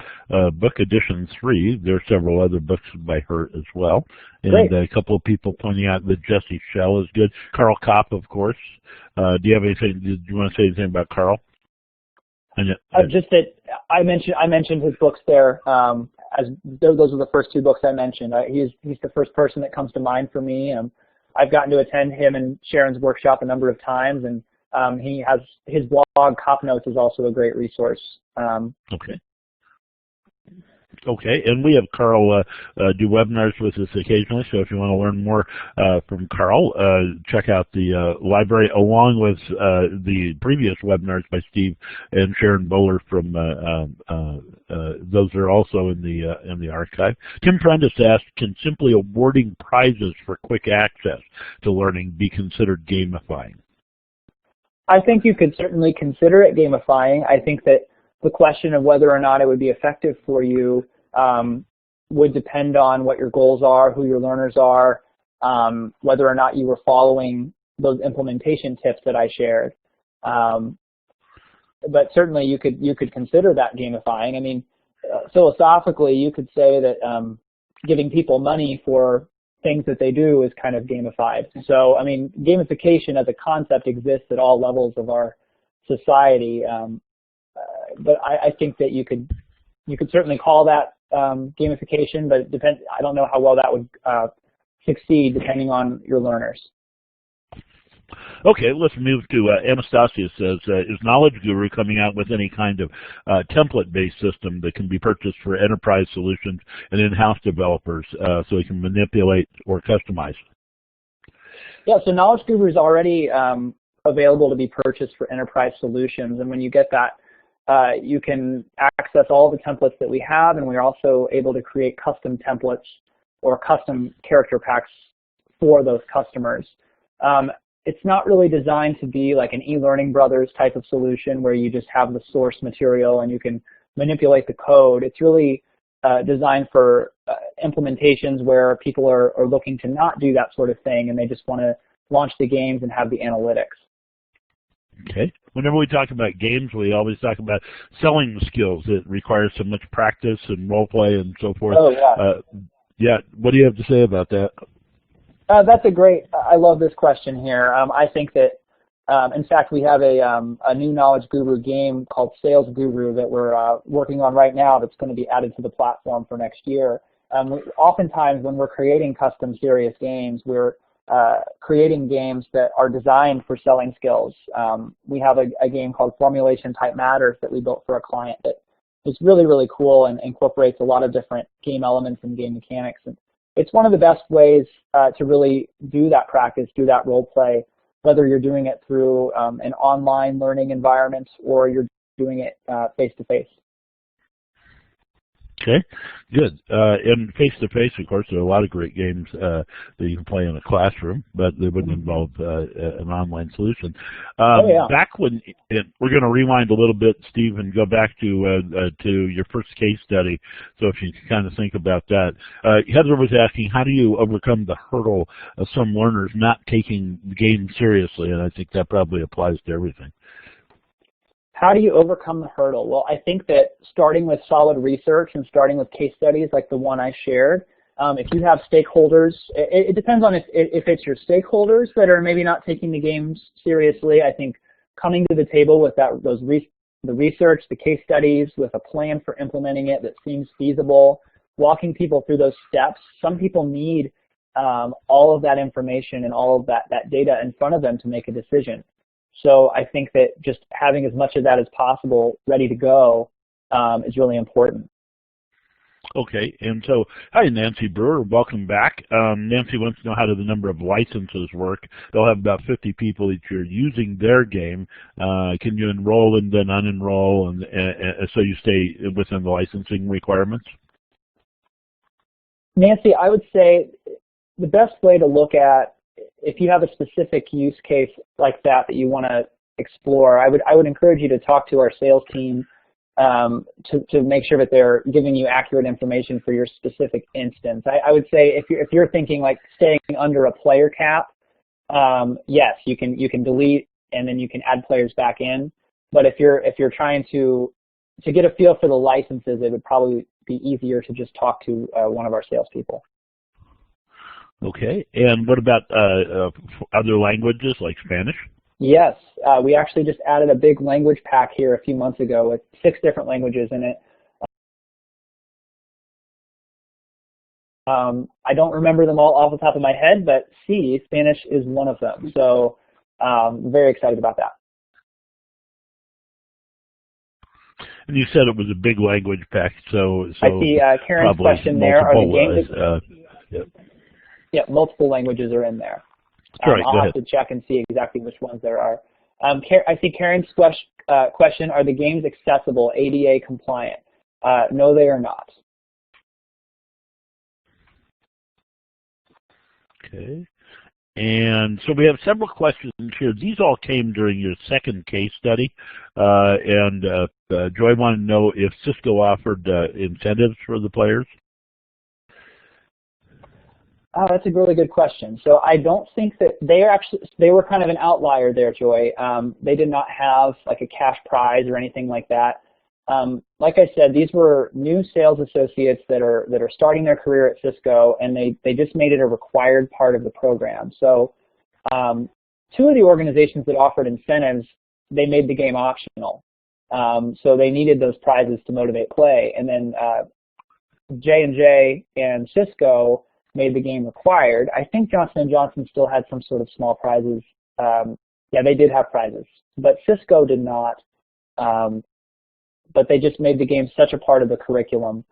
book edition 3. There are several other books by her as well. And Great. A couple of people pointing out that Jesse Schell is good. Carl Kopp, of course. Do you have anything? Did you want to say anything about Carl? Just that I mentioned his books there. As those are the first two books I mentioned. He's the first person that comes to mind for me. I've gotten to attend him and Sharon's workshop a number of times, and he has his blog, Cop Notes, is also a great resource. Okay. Okay, and we have Carl do webinars with us occasionally, so if you want to learn more from Carl, check out the library along with the previous webinars by Steve and Sharon Bowler from those are also in the archive. Tim Prentice asked, can simply awarding prizes for quick access to learning be considered gamifying? I think you could certainly consider it gamifying. I think that the question of whether or not it would be effective for you would depend on what your goals are, who your learners are, whether or not you were following those implementation tips that I shared. But certainly you could consider that gamifying. I mean, philosophically, you could say that giving people money for things that they do is kind of gamified. So, I mean, gamification as a concept exists at all levels of our society. But I think that you could certainly call that gamification, but it depends. I don't know how well that would succeed depending on your learners. Okay, let's move to Anastasia says, is Knowledge Guru coming out with any kind of template-based system that can be purchased for enterprise solutions and in-house developers so we can manipulate or customize? Yeah, so Knowledge Guru is already available to be purchased for enterprise solutions, and when you get that, you can access all the templates that we have, and we're also able to create custom templates or custom character packs for those customers. It's not really designed to be like an eLearning Brothers type of solution where you just have the source material and you can manipulate the code. It's really designed for implementations where people are looking to not do that sort of thing and they just want to launch the games and have the analytics. Okay. Whenever we talk about games, we always talk about selling skills. It requires so much practice and role play and so forth. Oh, yeah. Yeah. What do you have to say about that? That's a great, I love this question here. I think that, in fact, we have a new Knowledge Guru game called Sales Guru that we're working on right now that's going to be added to the platform for next year. Oftentimes when we're creating custom serious games, we're creating games that are designed for selling skills. We have a game called Formulation Type Matters that we built for a client that is really, really cool and incorporates a lot of different game elements and game mechanics. And it's one of the best ways to really do that practice, do that role play, whether you're doing it through an online learning environment or you're doing it face-to-face. Okay, good. And face-to-face, of course, there are a lot of great games that you can play in a classroom, but they wouldn't involve an online solution. Yeah. Back when, we're going to rewind a little bit, Steve, and go back to your first case study, so if you can kind of think about that. Heather was asking, how do you overcome the hurdle of some learners not taking the game seriously? And I think that probably applies to everything. How do you overcome the hurdle? Well, I think that starting with solid research and starting with case studies like the one I shared, if you have stakeholders, it depends on if it's your stakeholders that are maybe not taking the games seriously. I think coming to the table with the research, the case studies, with a plan for implementing it that seems feasible, walking people through those steps. Some people need all of that information and all of that data in front of them to make a decision. So I think that just having as much of that as possible ready to go is really important. Okay, and so, hi, Nancy Brewer, welcome back. Nancy wants to know how do the number of licenses work. They'll have about 50 people each year using their game. Can you enroll and then unenroll, and so you stay within the licensing requirements? Nancy, I would say the best way to look at, if you have a specific use case like that you want to explore, I would encourage you to talk to our sales team to make sure that they're giving you accurate information for your specific instance. I would say if you're thinking like staying under a player cap, yes, you can delete and then you can add players back in. But if you're trying to get a feel for the licenses, it would probably be easier to just talk to one of our salespeople. Okay, and what about other languages like Spanish? Yes, we actually just added a big language pack here a few months ago with 6 different languages in it. I don't remember them all off the top of my head, but Spanish is one of them. So very excited about that. And you said it was a big language pack, so I see Karen's question there. Are the games? Yeah, multiple languages are in there. Right, I'll have to check and see exactly which ones there are. I see Karen's question, are the games accessible, ADA compliant? No, they are not. Okay. And so we have several questions here. These all came during your second case study. Joy wanted to know if Cisco offered incentives for the players. Oh, that's a really good question. So I don't think that they were kind of an outlier there, Joy. They did not have like a cash prize or anything like that. Like I said, these were new sales associates that are starting their career at Cisco, and they just made it a required part of the program. So 2 of the organizations that offered incentives, they made the game optional. So they needed those prizes to motivate play. And then J&J and Cisco made the game required. I think Johnson & Johnson still had some sort of small prizes. Yeah, they did have prizes, but Cisco did not. But they just made the game such a part of the curriculum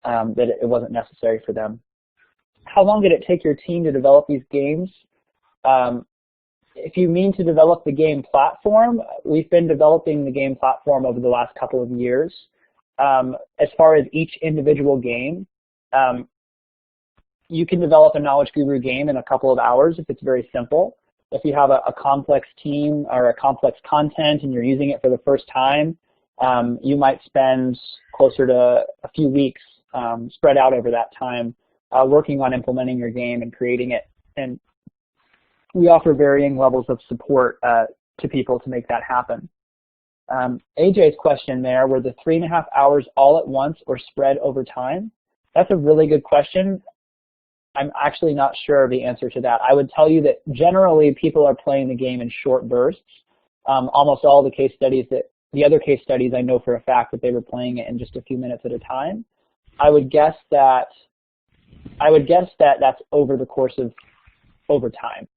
that it wasn't necessary for them. How long did it take your team to develop these games? If you mean to develop the game platform, we've been developing the game platform over the last couple of years. As far as each individual game, you can develop a Knowledge Guru game in a couple of hours if it's very simple. If you have a complex team or a complex content and you're using it for the first time, you might spend closer to a few weeks spread out over that time working on implementing your game and creating it. And we offer varying levels of support to people to make that happen. AJ's question there, were the 3.5 hours all at once or spread over time? That's a really good question. I'm actually not sure of the answer to that. I would tell you that generally people are playing the game in short bursts. Almost all the other case studies I know for a fact that they were playing it in just a few minutes at a time. I would guess that that's over the course of over time.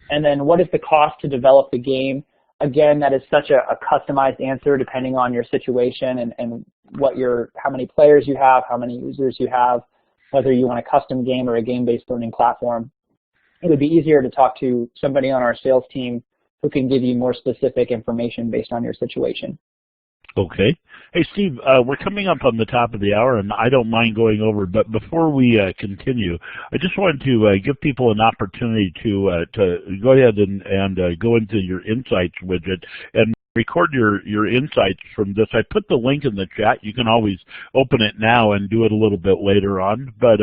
And then what is the cost to develop the game? Again, that is such a customized answer depending on your situation and how many players you have, how many users you have, whether you want a custom game or a game-based learning platform. It would be easier to talk to somebody on our sales team who can give you more specific information based on your situation. Okay. Hey, Steve, we're coming up on the top of the hour, and I don't mind going over, but before we continue, I just wanted to give people an opportunity to go ahead and go into your Insights widget and record your insights from this. I put the link in the chat. You can always open it now and do it a little bit later on. But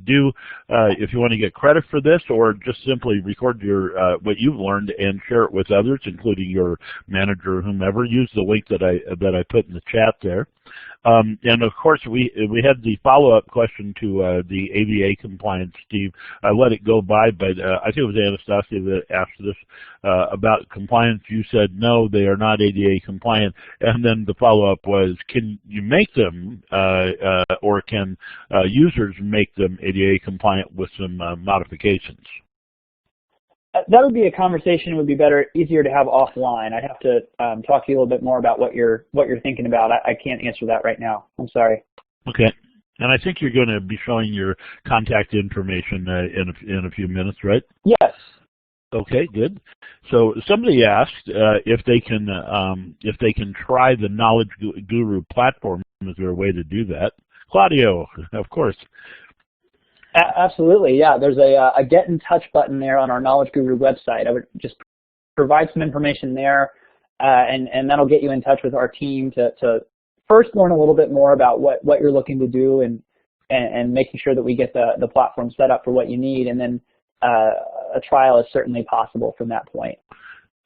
do, if you want to get credit for this, or just simply record your what you've learned and share it with others, including your manager or whomever. Use the link that I put in the chat there. And of course, we had the follow-up question to the ABA compliance, Steve. I let it go by, but I think it was Anastasia that asked this about compliance. You said no, they are not ADA compliant. And then the follow-up was, can you make them, or can users make them ADA compliant with some modifications? That would be a conversation. It would be easier to have offline. I'd have to talk to you a little bit more about what you're thinking about. I can't answer that right now. I'm sorry. Okay. And I think you're going to be showing your contact information in a few minutes, right? Yes. Okay, good. So somebody asked if they can try the Knowledge Guru platform. Is there a way to do that? Claudio, of course. Absolutely, yeah. There's a Get in Touch button there on our Knowledge Guru website. I would just provide some information there, and that'll get you in touch with our team to first learn a little bit more about what you're looking to do and making sure that we get the platform set up for what you need, and then a trial is certainly possible from that point.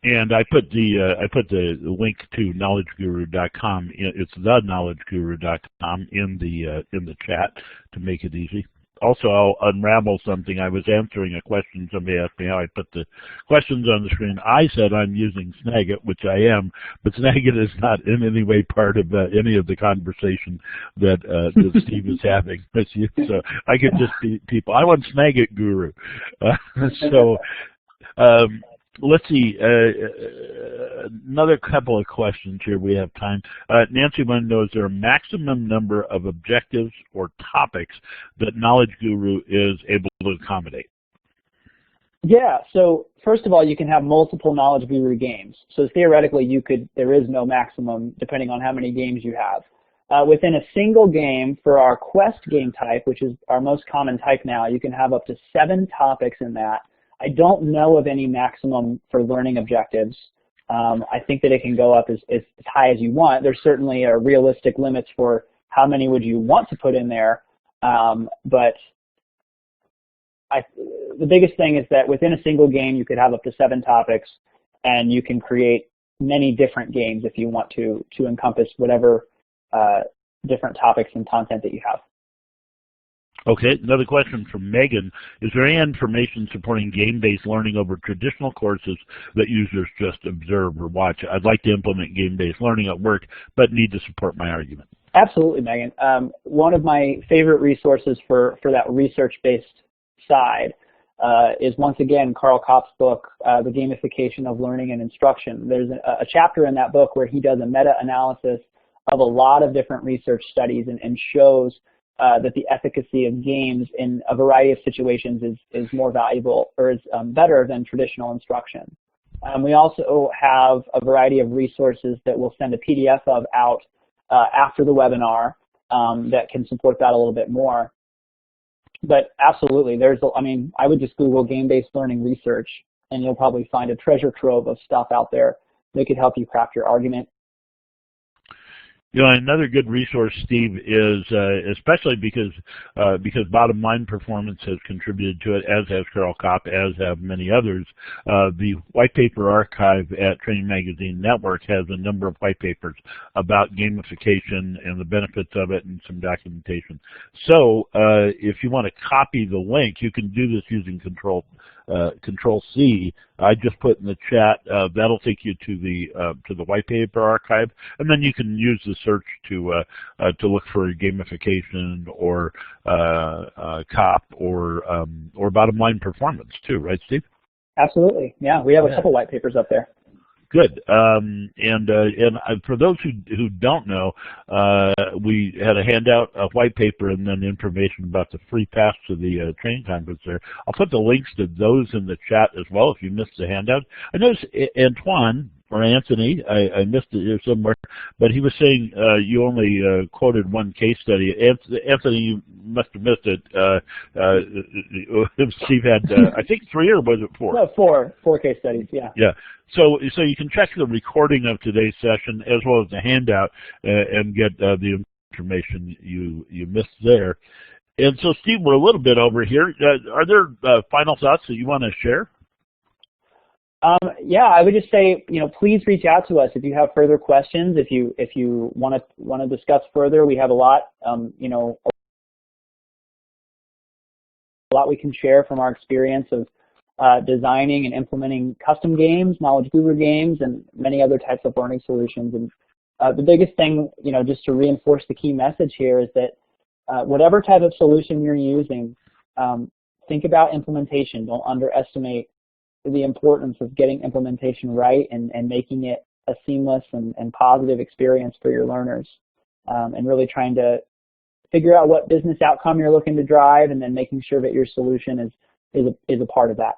And I put the link to knowledgeguru.com. It's theknowledgeguru.com in the chat to make it easy. Also, I'll unravel something. I was answering a question. Somebody asked me how I put the questions on the screen. I said I'm using Snagit, which I am, but Snagit is not in any way part of any of the conversation that Steve is having with you. So I could just be people. I want Snagit Guru. Let's see, another couple of questions here. We have time. Nancy wanted to know, is there a maximum number of objectives or topics that Knowledge Guru is able to accommodate? Yeah, so first of all, you can have multiple Knowledge Guru games. So theoretically, there is no maximum depending on how many games you have. Within a single game, for our Quest game type, which is our most common type now, you can have up to 7 topics in that. I don't know of any maximum for learning objectives. I think that it can go up as high as you want. There's certainly realistic limits for how many would you want to put in there. But the biggest thing is that within a single game, you could have up to 7 topics, and you can create many different games if you want to encompass whatever different topics and content that you have. Okay, another question from Megan. Is there any information supporting game-based learning over traditional courses that users just observe or watch? I'd like to implement game-based learning at work, but need to support my argument. Absolutely, Megan. One of my favorite resources for that research-based side is, once again, Carl Kopp's book, The Gamification of Learning and Instruction. There's a chapter in that book where he does a meta-analysis of a lot of different research studies and shows that the efficacy of games in a variety of situations is more valuable, or is better than traditional instruction. We also have a variety of resources that we'll send a PDF of out after the webinar that can support that a little bit more. But absolutely, I would just Google game-based learning research, and you'll probably find a treasure trove of stuff out there that could help you craft your argument. You know, another good resource, Steve, is especially because bottom line performance has contributed to it, as has Carol Kopp, as have many others. The white paper archive at Training Magazine Network has a number of white papers about gamification and the benefits of it and some documentation. So if you want to copy the link, you can do this using Control-C. I just put in the chat. That'll take you to the white paper archive, and then you can use the search to look for gamification or COP or bottom line performance too, right, Steve? Absolutely. Yeah, we have a couple white papers up there. Good. And for those who don't know, we had a handout, a white paper, and then information about the free pass to the training conference there. I'll put the links to those in the chat as well if you missed the handout. I noticed Antoine, or Anthony, I missed it here somewhere, but he was saying you only quoted one case study. Anthony, you must have missed it. Steve had, I think, 3 or was it 4? No, four case studies, yeah. Yeah. So you can check the recording of today's session as well as the handout and get the information you missed there. And so, Steve, we're a little bit over here. Are there final thoughts that you want to share? Yeah, I would just say, please reach out to us if you have further questions. If you want to discuss further, we have a lot, a lot we can share from our experience of designing and implementing custom games, Knowledge Guru games, and many other types of learning solutions. And the biggest thing, just to reinforce the key message here is that whatever type of solution you're using, think about implementation. Don't underestimate the importance of getting implementation right and making it a seamless and positive experience for your learners, and really trying to figure out what business outcome you're looking to drive, and then making sure that your solution is a part of that.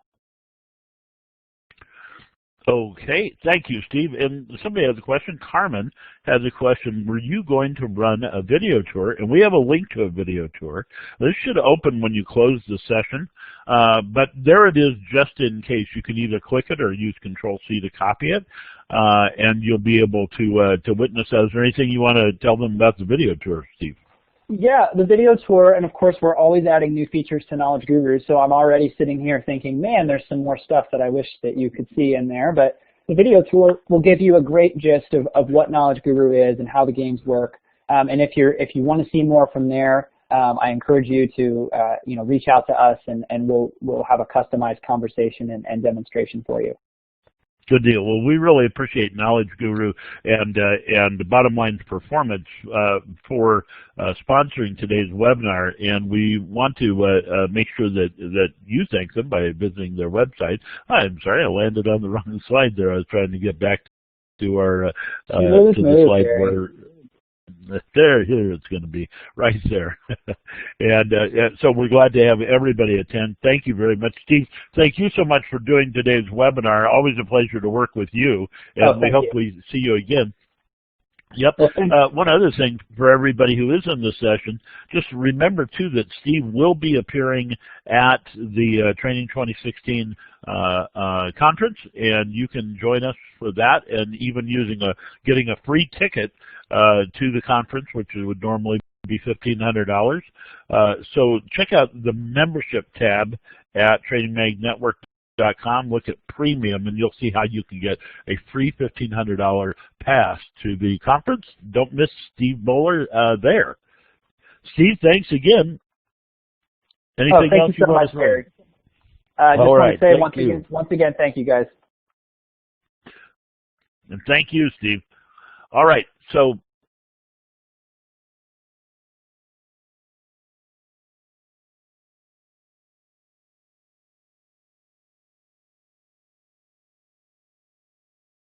Okay, thank you, Steve. And somebody has a question. Carmen has a question. Were you going to run a video tour? And we have a link to a video tour. This should open when you close the session, but there it is just in case. You can either click it or use Control-C to copy it, and you'll be able to witness that. Is there anything you want to tell them about the video tour, Steve? Yeah, the video tour, and of course we're always adding new features to Knowledge Guru, so I'm already sitting here thinking, man, there's some more stuff that I wish that you could see in there, but the video tour will give you a great gist of what Knowledge Guru is and how the games work, and if you want to see more from there, I encourage you to reach out to us, and we'll have a customized conversation and demonstration for you. Good deal. Well, we really appreciate Knowledge Guru and the Bottom Line Performance for sponsoring today's webinar, and we want to make sure that you thank them by visiting their website. I'm sorry, I landed on the wrong slide there. I was trying to get back to our to the slide where. Here it's going to be right there. And so we're glad to have everybody attend. Thank you very much. Steve, thank you so much for doing today's webinar. Always a pleasure to work with you, and we hope we see you again. Yep. One other thing for everybody who is in this session, just remember too that Steve will be appearing at the Training 2016 conference, and you can join us for that, and even getting a free ticket to the conference, which would normally be $1,500. So check out the membership tab at TrainingMagNetwork.com. Look at premium, and you'll see how you can get a free $1,500 pass to the conference. Don't miss Steve Bowler there. Steve, thanks again. Anything else you want to say? Just want to say once again, thank you guys. And thank you, Steve. All right, so